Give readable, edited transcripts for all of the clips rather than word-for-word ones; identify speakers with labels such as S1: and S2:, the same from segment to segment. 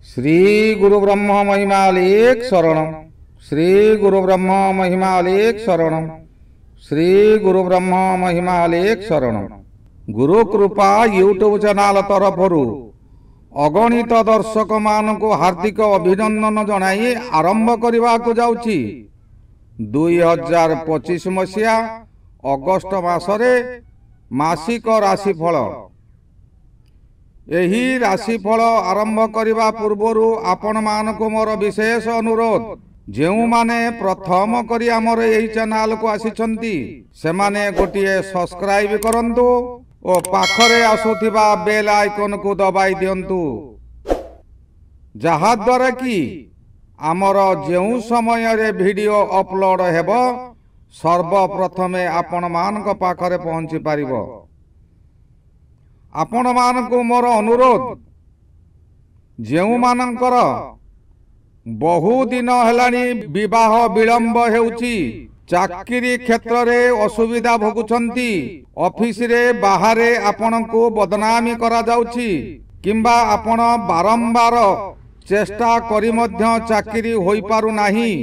S1: श्री गुरु ब्रह्म महिमालेख शरणम। श्री गुरु ब्रह्म महिमालेख शरणम। श्री गुरु ब्रह्म महिमालेख शरणम। गुरु कृपा यूट्यूब चैनल तरफरु अगणित दर्शक मान को हार्दिक अभिनंदन जनाई आरंभ करने को जाउछि। 2025 मसीहा अगस्ट मासरे मासिक राशिफल। एही राशिफल आरंभ करने पूर्वर आपण मान को मोर विशेष अनुरोध, जेउ माने प्रथम करी आमर एही चैनल को आसीचंती से माने गोटिए सब्सक्राइब करंतु और पाखरे आसुथिबा बेल आइकन को दबाई दियंतु, जहा द्वारा कि आमर जेउ समय रे वीडियो अपलोड हेबो सर्वप्रथमे आपण मान को पाखरे पहुंची पारिबो। आपण मान को मोर अनुरोध, जेउ मानकर बहु दिन हेलानी विवाह विलंब हेउची, चाकरी क्षेत्र रे असुविधा भोगुछंती, ऑफिस रे बाहरे आपण को बदनामी करा जाउची, किंबा आपण बारंबार चेष्टा करी मध्य चाकरी होई पारु नाही,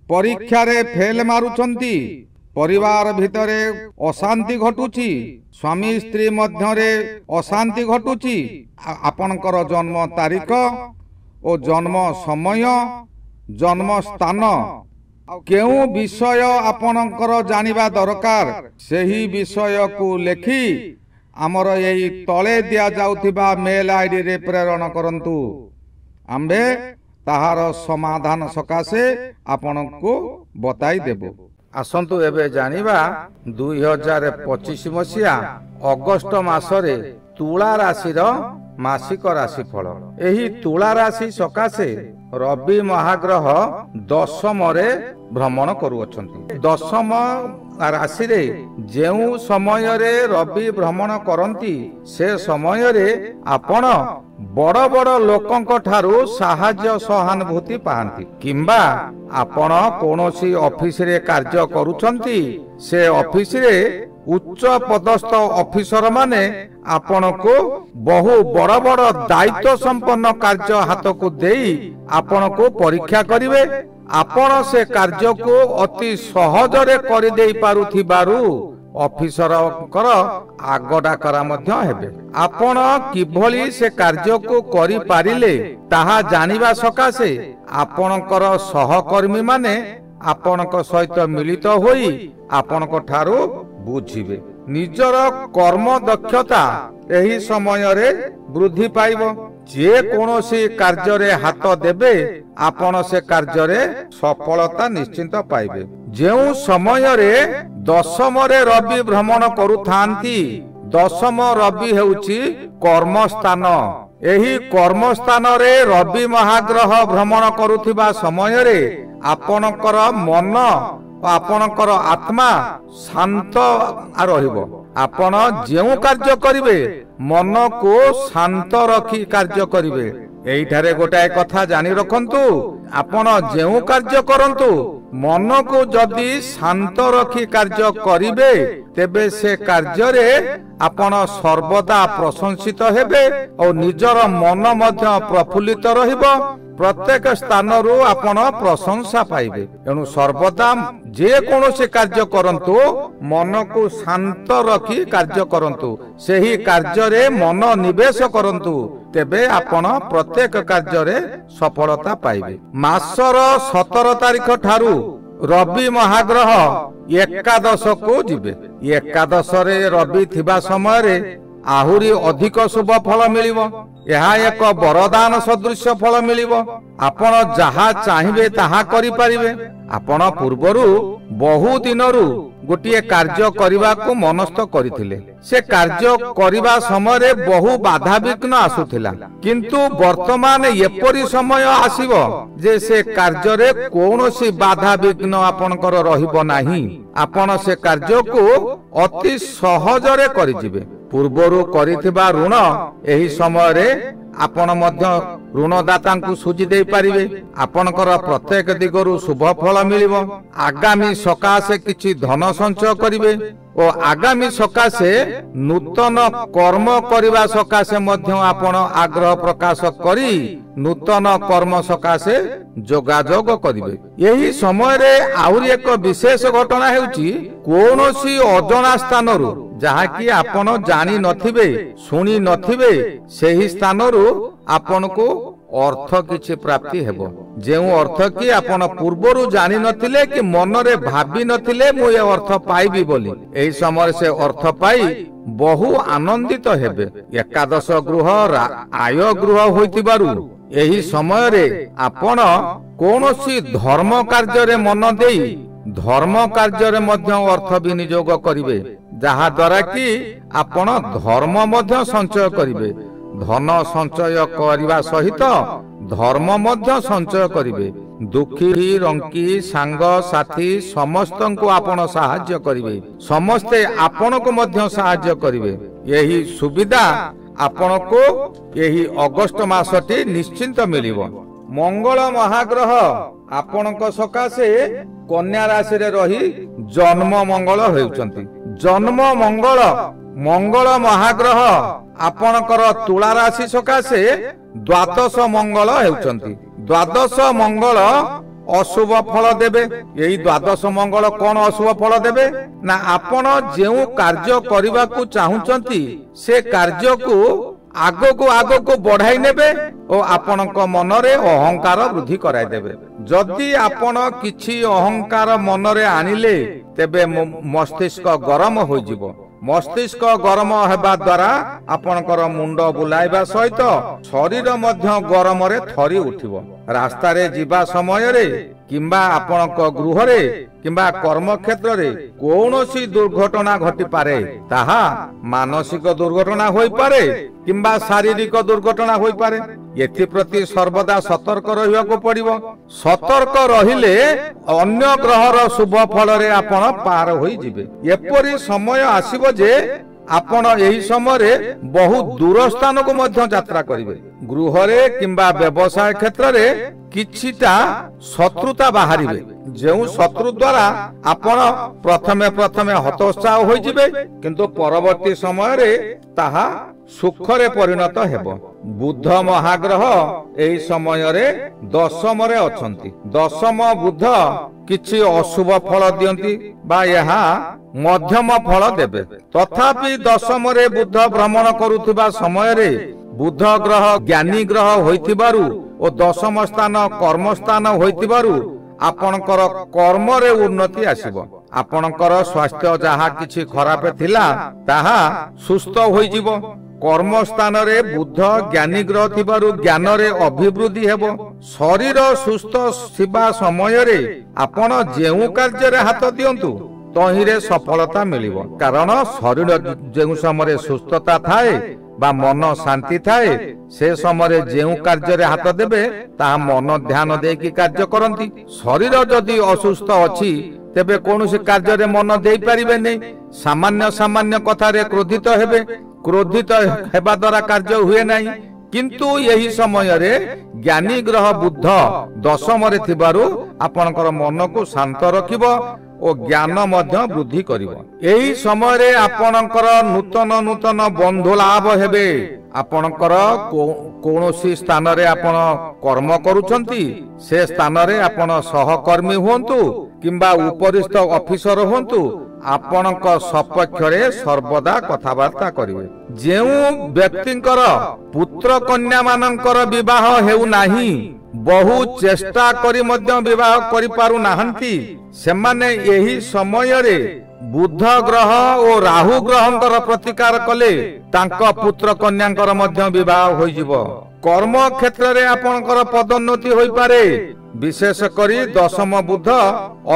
S1: परीक्षा रे फेल मारुछंती, परिवार भितरे अशांति घटुची, स्वामी स्त्री मध्यरे अशांति घटुची, आपणकर जन्म तारीख और जन्म समय जन्म स्थान केउ विषय आपणकर जानिबा दरकार, सेही विषय को लेखि आमर यही तले दिया जाउथिबा मेल आईडी रे प्रेरण करंतु। आम्भे ताहार समाधान सकाशे आपणको बताई देबो। आसंतु एबे जानिबा 2025 मसीहा अगस्ट मासरे तुला राशिर मासिक राशिफल। एही तुला राशि सकाशे रवि महाग्रह दशम रे भ्रमण करुअछंती। दशम राशि रे जेउ समय रे रवि भ्रमण करंती से समय रे आपण बड़ बड़ लोकंक ठारू साहाय्य सहानुभूति पाती, किंबा आपण कोनोसी ऑफिस रे कार्य करूछंती, से ऑफिस रे उच्च पदस्थ ऑफिसर माने आपण को बहु बड़ बड़ दायित्व संपन्न कार्य हाथ को देई आपण को परीक्षा करिवे। आपण से कार्य को अति सहजरे करि देई पारुथिबारु ऑफिसर कर आगडा करा मध्य हेबे। आपण किभली से कार्य को करि पारिले ताहा जानिबा सकाशे आपणकर सहकर्मी माने आपणक सहित मिलित होई आपणक ठारू बुझिबे। निजर कर्म दक्षता एही समय रे वृद्धि पाइबो। जे कोनोसी कार्य रे हाथ देबे आपण से कार्य रे सफलता निश्चित पाइबे। जेउ समय रे दशम रे रवि भ्रमण करुथांती, दशम रवि हेउची कर्म स्थान। एही कर्म स्थान रे रवि महाग्रह भ्रमण करुथिबा समय रे आपणकर मन आपणकर आत्मा शांत रहिबो। आपण जेउ कार्य करिवे मन को शांत रखी कार्य करिवे। एइठारे गोटाए कथा जानि रखंतु, आपण जेउ कार्य करंतु मन को जदि शांत रखी कार्य करिवे तेबे से कार्य रे आपण सर्वदा प्रशंसित हेबे और निजर मन मध्य प्रफुल्लित रहिबो। प्रत्येक स्थान रु आपण प्रशंसा पाइबे। एणु सर्वदा जे कोनोसी कार्य करंतु मन को शांत रखी कार्य करंतु, सेही कार्य रे मन निवेश करंतु, तेबे आपण प्रत्येक कार्य रे सफलता पाइबे। मासर 17 तारिख ठारू रवि महाग्रह एकादश को जिबे। एकादश रे रवि थिबा समय रे आहुरी अधिक शुभ फल मिलिबो। यह एक वरदान सदृश फल मिलिबो। आपण जहा चाहिबे ताहा करि पारिबे। आपण पूर्वरु बहु दिनरु गोटिए कार्य करिबा को मनस्थ करिथिले। से कार्य करिबा समय रे बहु बाधा विघ्न आसुथिला, किंतु वर्तमान एपरि समय आसीबो जे से कार्य रे कोनोसी बाधा विघ्न आपणकर रहिबो नाही। आपण से कार्य को अति सहजरे करिजिबे। पूर्वरु करिथिबा ऋण एही समय रे आपण मध्य ऋणदाता को सुझी दे पारिबे। आपणकर प्रत्येक दिगरु शुभ फल मिलिबो। आगामी सकाशे किछि धन संचय करिवे ଓ ଆଗାମୀ ସକାଶେ ନୂତନ କର୍ମ କରିବା ସକାଶେ ମଧ୍ୟ ଆପଣ ଆଗ୍ରହ ପ୍ରକାଶ କରି ନୂତନ କର୍ମ ସକାଶେ ଯୋଗାଯୋଗ କରିବେ। ଏହି ସମୟରେ ଆହୁରି ଏକ ବିଶେଷ ଘଟଣା ହେଉଛି କୌଣସି ଅଜଣା ସ୍ଥାନରୁ ଯାହାକି ଆପଣ ଜାଣି ନଥିବେ ଶୁଣି ନଥିବେ ସେହି ସ୍ଥାନରୁ ଆପଣଙ୍କୁ ଅର୍ଥ କିଛି ପ୍ରାପ୍ତି ହେବ। ଯେଉଁ ଅର୍ଥ କି ଆପଣ ପୂର୍ବରୁ ଜାଣି ନଥିଲେ କି ମନରେ ଭାବି ନଥିଲେ ମୁଁ ଏ ଅର୍ଥ ପାଇବି ବୋଲି, ଏହି ସମୟରେ ସେ ଅର୍ଥ ପାଇ ବହୁ ଆନନ୍ଦିତ ହେବେ। ଏକାଦଶ ଗୃହ ଆୟ ଗୃହ ହୋଇଥିବାରୁ ଏହି ସମୟରେ ଆପଣ କୌଣସି ଧର୍ମ କାର୍ଯ୍ୟରେ ମନ ଦେଇ ଧର୍ମ କାର୍ଯ୍ୟରେ ମଧ୍ୟ ଅର୍ଥ ବିନିଯୋଗ କରିବେ, ଯାହା ଦ୍ୱାରା କି ଆପଣ ଧର୍ମ ମଧ୍ୟ ସଞ୍ଚୟ କରିବେ। ଧନ ସଞ୍ଚୟ କରିବା ସହିତ ଧର୍ମ ମଧ୍ୟ ସଞ୍ଚୟ କରିବେ। ଦୁଃଖୀ ରଙ୍କି ସାଙ୍ଗ ସାଥୀ ସମସ୍ତଙ୍କୁ ଆପଣ ସାହାଯ୍ୟ କରିବେ, ସମସ୍ତେ ଆପଣଙ୍କୁ ମଧ୍ୟ ସାହାଯ୍ୟ କରିବେ। ଏହି ସୁବିଧା ଆପଣଙ୍କୁ ଏହି ଅଗଷ୍ଟ ମାସଟି ନିଶ୍ଚିନ୍ତ ମିଳିବ। ମଙ୍ଗଳ ମହାଗ୍ରହ ଆପଣଙ୍କ ସକାଶେ କନ୍ୟା ରାଶିରେ ରହି ଜନ୍ମ ମଙ୍ଗଳ ହେଉଛନ୍ତି। ଜନ୍ମ ମଙ୍ଗଳ ମଙ୍ଗଳ ମହାଗ୍ରହ ଆପଣଙ୍କର ତୁଳା ରାଶି ସକାଶେ ଦ୍ୱାଦଶ ମଙ୍ଗଳ ହେଉଛନ୍ତି। ଦ୍ୱାଦଶ ମଙ୍ଗଳ ଅଶୁଭ ଫଳ ଦେବେ। ଏହି ଦ୍ୱାଦଶ ମଙ୍ଗଳ କଣ ଅଶୁଭ ଫଳ ଦେବେ ନା ଆପଣ ଯେଉଁ କାର୍ଯ୍ୟ କରିବାକୁ ଚାହୁଁଛନ୍ତି ସେ କାର୍ଯ୍ୟକୁ ଆଗକୁ ଆଗକୁ ବଢାଇ ନେବେ ଓ ଆପଣଙ୍କ ମନରେ ଅହଙ୍କାର ବୃଦ୍ଧି କରାଇଦେବେ। ଯଦି ଆପଣ କିଛି ଅହଙ୍କାର ମନରେ ଆଣିଲେ ତେବେ ମସ୍ତିଷ୍କ ଗରମ ହୋଇଯିବ। ମସ୍ତିଷ୍କ ଗରମ ହେବା ଦ୍ୱାରା ଆପଣଙ୍କର ମୁଣ୍ଡ ବୁଲାଇବା ସହିତ ଶରୀର ମଧ୍ୟ ଗରମରେ ଥରି ଉଠିବ। ରାସ୍ତାରେ ଯିବା ସମୟରେ କିମ୍ବା ଆପଣଙ୍କ ଗୃହରେ କିମ୍ବା କର୍ମକ୍ଷେତ୍ରରେ କୌଣସି ଦୁର୍ଘଟଣା ଘଟିପାରେ। ତାହା ମାନସିକ ଦୁର୍ଘଟଣା ହୋଇପାରେ କିମ୍ବା ଶାରୀରିକ ଦୁର୍ଘଟଣା ହୋଇପାରେ। ଏଥିପ୍ରତି ସର୍ବଦା ସତର୍କ ରହିବାକୁ ପଡିବ। ସତର୍କ ରହିଲେ ଅନ୍ୟ ଗ୍ରହର ଶୁଭ ଫଳରେ ଆପଣ ପାର ହୋଇଯିବେ। ଏପରି ସମୟ ଆସିବ ଯେ ଆପଣ ଏହି ସମୟରେ ବହୁ ଦୂର ସ୍ଥାନକୁ ମଧ୍ୟ ଯାତ୍ରା କରିବେ। ଗୃହରେ କିମ୍ବା ବ୍ୟବସାୟ କ୍ଷେତ୍ରରେ କିଛିଟା ଶତ୍ରୁତା ବାହାରିବେ, ଯେଉଁ ଶତ୍ରୁ ଦ୍ୱାରା ଆପଣ ପ୍ରଥମେ ହତୋତ୍ସାହ ହୋଇଯିବେ, କିନ୍ତୁ ପରବର୍ତ୍ତୀ ସମୟରେ ତାହା ସୁଖରେ ପରିଣତ ହେବ। ବୁଧ ମହାଗ୍ରହ ଏହି ସମୟରେ ଦଶମରେ ଅଛନ୍ତି। ଦଶମ ବୁଧ କିଛି ଅଶୁଭ ଫଳ ଦିଅନ୍ତି ବା ଏହା ମଧ୍ୟମ ଫଳ ଦେବେ। ତଥାପି ଦଶମରେ ବୁଧ ଭ୍ରମଣ କରୁଥିବା ସମୟରେ ବୁଧ ଗ୍ରହ ଜ୍ଞାନୀ ଗ୍ରହ ହୋଇଥିବାରୁ ଓ ଦଶମ ସ୍ଥାନ କର୍ମସ୍ଥାନ ହୋଇଥିବାରୁ ଆପଣଙ୍କର କର୍ମରେ ଉନ୍ନତି ଆସିବ। ଆପଣଙ୍କର ସ୍ୱାସ୍ଥ୍ୟ ଯାହା କିଛି ଖରାପ ଥିଲା ତାହା ସୁସ୍ଥ ହୋଇଯିବ। କର୍ମସ୍ଥାନରେ ବୁଧ ଜ୍ଞାନୀ ଗ୍ରହ ଥିବାରୁ ଜ୍ଞାନରେ ଅଭିବୃଦ୍ଧି ହେବ। ଶରୀର ସୁସ୍ଥ ଥିବା ସମୟରେ ଆପଣ ଯେଉଁ କାର୍ଯ୍ୟରେ ହାତ ଦିଅନ୍ତୁ ତହିଁରେ ସଫଳତା ମିଳିବ। କାରଣ ଶରୀର ଯେଉଁ ସମୟରେ ସୁସ୍ଥତା ଥାଏ ବା ମନ ଶାନ୍ତି ଥାଏ ସେ ସମୟରେ ଯେଉଁ କାର୍ଯ୍ୟରେ ହାତ ଦେବେ ତାହା ମନ ଧ୍ୟାନ ଦେଇକି କାର୍ଯ୍ୟ କରନ୍ତି। ଶରୀର ଯଦି ଅସୁସ୍ଥ ଅଛି ତେବେ କୌଣସି କାର୍ଯ୍ୟରେ ମନ ଦେଇପାରିବେନି। ସାମାନ୍ୟ କଥାରେ କ୍ରୋଧିତ ହେବେ। କ୍ରୋଧିତ ହେବା ଦ୍ୱାରା କାର୍ଯ୍ୟ ହୁଏ ନାହିଁ। କିନ୍ତୁ ଏହି ସମୟରେ ଜ୍ଞାନୀ ଗ୍ରହ ବୁଧ ଦଶମରେ ଥିବାରୁ ଆପଣଙ୍କର ମନକୁ ଶାନ୍ତ ରଖିବ ଓ ଜ୍ଞାନ ମଧ୍ୟ ବୃଦ୍ଧି କରିବ। ଏହି ସମୟରେ ଆପଣଙ୍କର ନୂତନ ବନ୍ଧୁ ଲାଭ ହେବେ। ଆପଣଙ୍କର କୌଣସି ସ୍ଥାନରେ ଆପଣ କର୍ମ କରୁଛନ୍ତି ସେ ସ୍ଥାନରେ ଆପଣ ସହକର୍ମୀ ହୁଅନ୍ତୁ କିମ୍ବା ଉପରିସ୍ଥ ଅଫିସର ହୁଅନ୍ତୁ, ଆପଣଙ୍କ ସପକ୍ଷରେ ସର୍ବଦା କଥାବାର୍ତ୍ତା କରିବେ। ଯେଉଁ ବ୍ୟକ୍ତିଙ୍କର ପୁତ୍ର କନ୍ୟା ମାନଙ୍କର ବିବାହ ହେଉନାହିଁ, ବହୁ ଚେଷ୍ଟା କରି ମଧ୍ୟ ବିବାହ କରିପାରୁନାହାନ୍ତି, ସେମାନେ ଏହି ସମୟରେ ବୁଧ ଗ୍ରହ ଓ ରାହୁ ଗ୍ରହଙ୍କର ପ୍ରତିକାର କଲେ ତାଙ୍କ ପୁତ୍ର କନ୍ୟାଙ୍କର ମଧ୍ୟ ବିବାହ ହୋଇଯିବ। କର୍ମ କ୍ଷେତ୍ରରେ ଆପଣଙ୍କର ପଦୋନ୍ନତି ହୋଇପାରେ। ବିଶେଷ କରି ଦଶମ ବୁଧ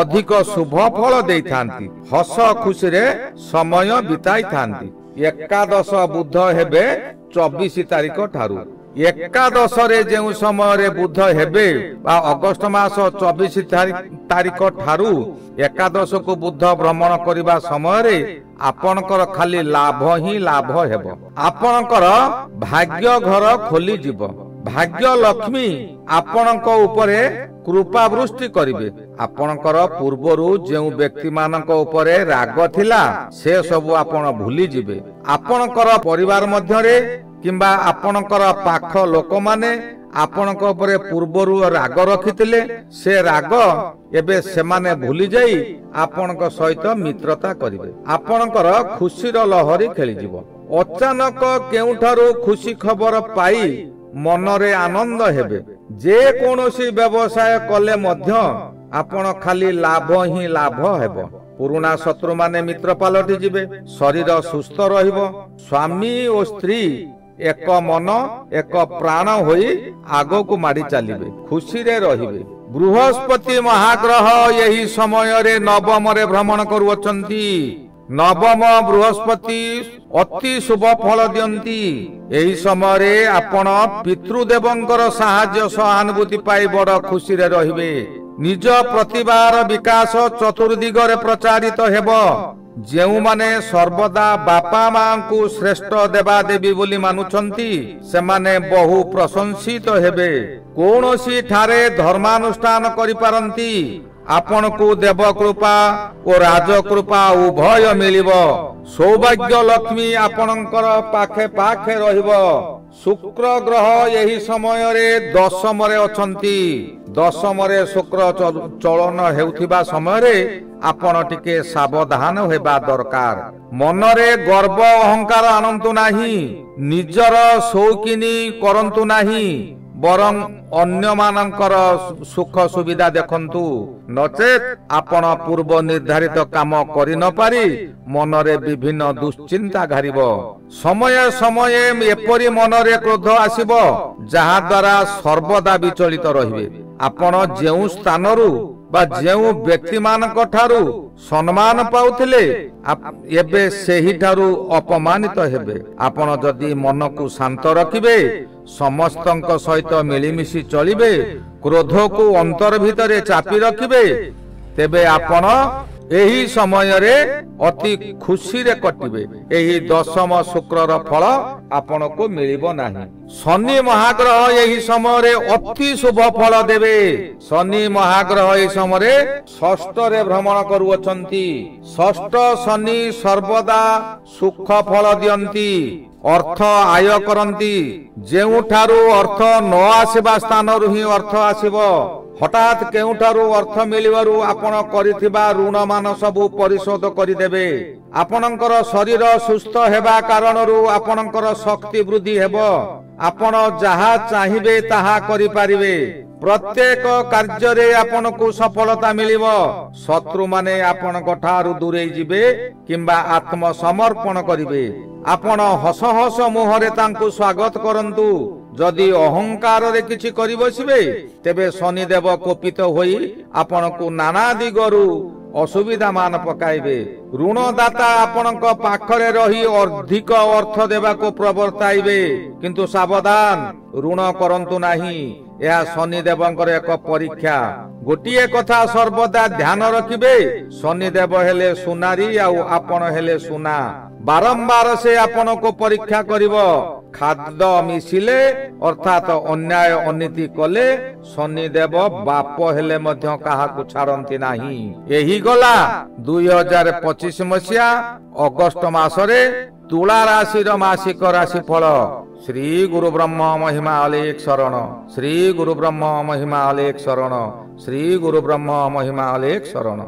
S1: ଅଧିକ ଶୁଭ ଫଳ ଦେଇଥାନ୍ତି। ହସ ଖୁସିରେ ସମୟ ବିତାଇଥାନ୍ତି। ଏକାଦଶ ବୁଧ ହେବେ 24 ତାରିଖ ଠାରୁ। ଏକାଦଶରେ ଯେଉଁ ସମୟରେ ବୁଧ ହେବେ ବା ଅଗଷ୍ଟ ମାସ 24 ତାରିଖ ଠାରୁ ଏକାଦଶକୁ ବୁଧ ଭ୍ରମଣ କରିବା ସମୟରେ ଆପଣଙ୍କର ଖାଲି ଲାଭ ହିଁ ଲାଭ ହେବ। ଆପଣଙ୍କର ଭାଗ୍ୟ ଘର ଖୋଲିଯିବ। भाग्य लक्ष्मी आपणक उपरे कृपा वृष्टि करिवे। आपणकर पूर्वरु जेउ व्यक्ति मानक उपरे राग थिला से सब आपण भूली जिवे। आपणकर परिवार मध्यरे किंबा आपणकर पाख लोक माने आपणक उपरे पूर्वरु राग रखिथिले से राग एबे सेमाने भूली जाई आपणक सहित मित्रता करिवे। आपणकर खुशीर लहरी खेली जिवो। अचानक केउठारु खुशी खबर पाई मनरे आनंद हेबे। जे कोनोसी व्यवसाय कले मध्य आपण खाली लाभ ही लाभ हेबो। पुराना शत्रु माने मित्र पालटी जिवे। शरीर सुस्थ रहिबो। स्वामी और स्त्री एक मन एक प्राण होई आगो को मारी चलिबे। खुशी रे रहिबे। बृहस्पति महाग्रह यही समय रे नवम रे भ्रमण करुअछंती। नवम बृहस्पति अति शुभ फल दियंती। एही समय रे आपण पितृदेवंकर साहाय्य सहानुभूति पाई बड़ खुशी रे रहिबे। निज प्रतिभार विकास चतुर्दिगरे प्रचारित हेबो। जेउ माने सर्वदा बापा मां को श्रेष्ठ देवा देवी बोली मानुछंती से माने बहु प्रशंसित हेबे। कोनोसी ठारे धर्मानुष्ठान करि पारंती। आपण को देव कृपा और राज कृपा उभय मिलिबो। सौभाग्य लक्ष्मी आपणकर पाखे पाखे रहिबो। शुक्र ग्रह यही समय रे दशम रे अछंती। दशम रे शुक्र चलन हेउथिबा समय रे आपण टिके सावधान हेबा दरकार। मनरे गर्व अहंकार आनंतु नाही। निजर शौकीनी करंतु नाही बरं अन्य मानकर सुख सुविधा देखंतु। नचेत आपण पूर्व निर्धारित काम करि न पारी मनरे विभिन्न दुश्चिंता घारिबो। समय समय एपरि मनरे क्रोध आसीबो जहा द्वारा सर्वदा विचलित रहिबे। आपण जेउ स्थानरु बा जेउ व्यक्ति मानक ठारू सम्मान पाउथिले एबे सेही ठारू अपमानित हेबे। आपण जदि मन को शांत रखिबे समस्तंक सहित मिलिमिशि चलिबे क्रोध को अंतर भितरे चापी रखिबे तेबे आपण एही समय रे अति खुशी रे कटिबे। एही दशम शुक्रर फल आपण को मिलिबो नाही। शनि महाग्रह यही समय रे अति शुभ फल देबे। शनि महाग्रह एही समय रे षष्ठ रे भ्रमण करुअछंती। षष्ठ शनि सर्वदा सुख फल दियंती। अर्थ आय करंती। जेउठारु अर्थ न आसीबा स्थानरु ही अर्थ आसीबो। हठात केउठारु अर्थ मिलिबारु आपण करिथिबा ऋण मान सबु परिशोध करिदेबे। आपणकर शरीर सुस्थ हेबा कारणरु आपणकर शक्ति वृद्धि हेबो। आपण जहा चाहिबे ताहा करि पारिबे। प्रत्येक कार्य रे आपण को सफलता मिलिबो। शत्रु माने आपण कठारु दूरे जिबे किंबा आत्म समर्पण करिबे। आपण हस हस मुहरे तांकु स्वागत करंतु। जदि अहंकार रे किछि करि बसिबे तेबे शनि देव कोपित होई आपण को नाना दिगरु असुविधा मान पकाइबे। ऋणदाता आपणक पाखरे रही अधिक अर्थ देबा को प्रवर्ताइबे किंतु सावधान ऋण करंतु नाही। यह शनि देवंकर एक परीक्षा। गोटिए कथा सर्वदा ध्यान रखिबे शनि देव हेले सुनारी आउ आपण हेले सुना। बारंबार से आपण को परीक्षा करिवो। खाद्य मिसिले अर्थात अन्याय अनीति कले शनि देव बाप हेले मध्य काहा को छाड़ती नाही। यही गला 2025 मसिया अगस्त मासरे तुला राशि मासिक राशि फल। श्री गुरु ब्रह्म महिमा अलेख शरण। श्री गुरु ब्रह्म महिमा अलेख शरण। श्री गुरु ब्रह्म महिमा अलेख शरण।